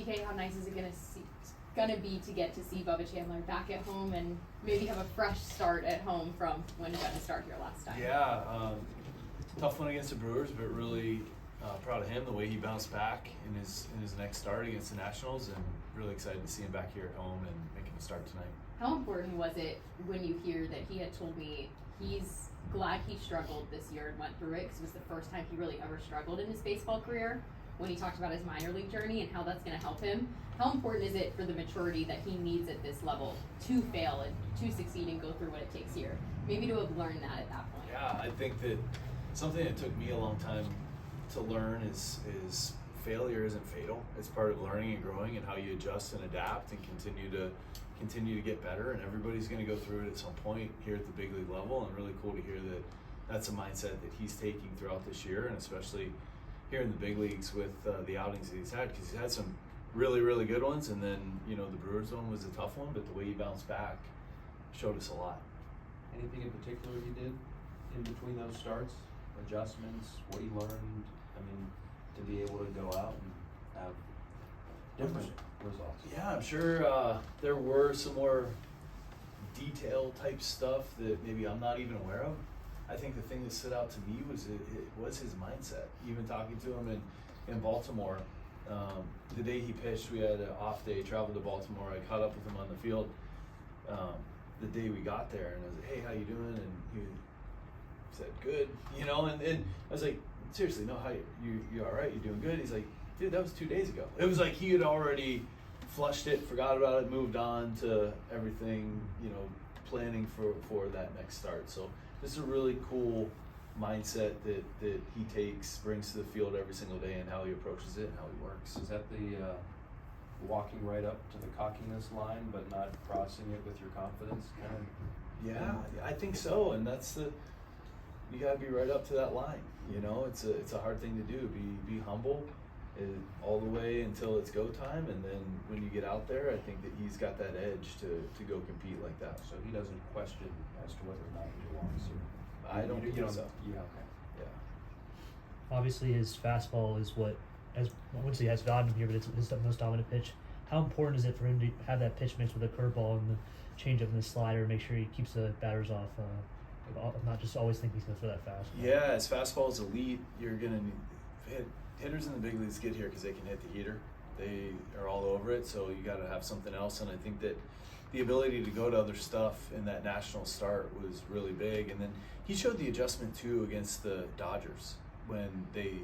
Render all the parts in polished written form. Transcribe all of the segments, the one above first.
DK, how nice is it gonna be to get to see Bubba Chandler back at home and maybe have a fresh start at home from when he got to start here last time? Yeah, tough one against the Brewers, but really proud of him, the way he bounced back in his next start against the Nationals, and really excited to see him back here at home and making a start tonight. How important was it when you hear that he had told me he's glad he struggled this year and went through it, because it was the first time he really ever struggled in his baseball career, when he talked about his minor league journey and how that's going to help him? How important is it for the maturity that he needs at this level to fail and to succeed and go through what it takes here? Maybe to have learned that at that point. Yeah, I think that something that took me a long time to learn is failure isn't fatal. It's part of learning and growing, and how you adjust and adapt and continue to get better. And everybody's going to go through it at some point here at the big league level, and really cool to hear that that's a mindset that he's taking throughout this year, and especially here in the big leagues with the outings that he's had, because he's had some really, really good ones, and then, you know, the Brewers one was a tough one, but the way he bounced back showed us a lot. Anything in particular he did in between those starts? Adjustments, what he learned? I mean, to be able to go out and have different results. Yeah, I'm sure there were some more detail type stuff that maybe I'm not even aware of. I think the thing that stood out to me was it was his mindset. Even talking to him in Baltimore, the day he pitched, we had an off day, traveled to Baltimore. I caught up with him on the field the day we got there, and I was like, hey, how you doing? And he said, good, you know, and I was like, seriously, no, how you all right? You doing good? He's like, dude, that was 2 days ago. It was like he had already flushed it, forgot about it, moved on to everything, you know, planning for that next start. So this is a really cool mindset that he brings to the field every single day, and how he approaches it and how he works. Is that the walking right up to the cockiness line, but not crossing it with your confidence kind of? Yeah, I think so, and that's you gotta be right up to that line. You know, it's a hard thing to do. Be humble all the way until it's go time, and then when you get out there, I think that he's got that edge to go compete like that. So he doesn't question as to whether or not he belongs here. I don't think so. Yeah, okay. Yeah. Obviously, his fastball is what, I wouldn't say has gotten him here, but it's his most dominant pitch. How important is it for him to have that pitch mixed with a curveball and the changeup and the slider, make sure he keeps the batters off, not just always think he's going to throw that fastball? Yeah, his fastball is elite. You're going to need hitters in the big leagues get here because they can hit the heater. They are all over it, so you got to have something else. And I think that the ability to go to other stuff in that national start was really big. And then he showed the adjustment too against the Dodgers when they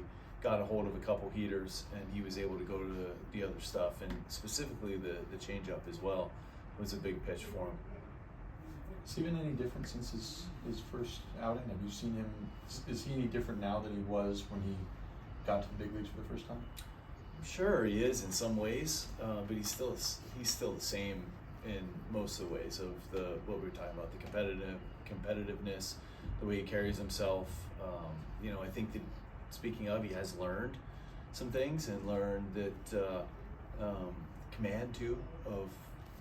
got a hold of a couple heaters, and he was able to go to the other stuff, and specifically the changeup as well was a big pitch for him. Has he been any different since his first outing? Have you seen him? Is he any different now than he was when he got to the big leagues for the first time? I'm sure he is in some ways, but he's still the same in most of the ways of what we were talking about, the competitiveness, the way he carries himself. You know, I think that, speaking of, he has learned some things, and learned that command too of,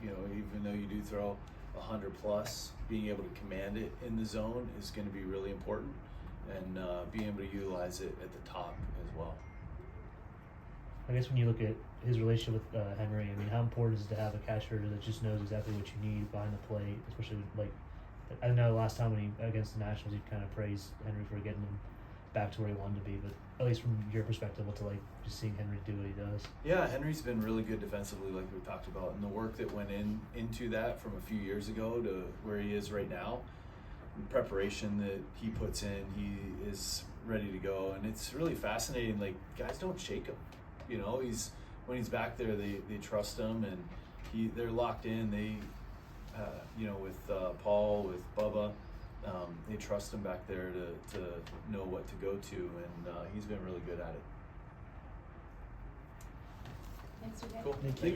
you know, even though you do throw 100 plus, being able to command it in the zone is going to be really important, and being able to utilize it at the top as well. I guess when you look at his relationship with Henry, I mean, how important is it to have a catcher that just knows exactly what you need behind the plate, especially like, I know last time when against the Nationals, you kind of praised Henry for getting him back to where he wanted to be, but at least from your perspective, what's it like just seeing Henry do what he does? Yeah, Henry's been really good defensively, like we talked about, and the work that went into that from a few years ago to where he is right now, the preparation that he puts in, he is ready to go, and it's really fascinating. Like, guys don't shake him, you know. When he's back there, they trust him, and they're locked in. They you know, with Paul, with Bubba, they trust him back there to know what to go to, and he's been really good at it. Thanks, Dejan. Cool. Thank you.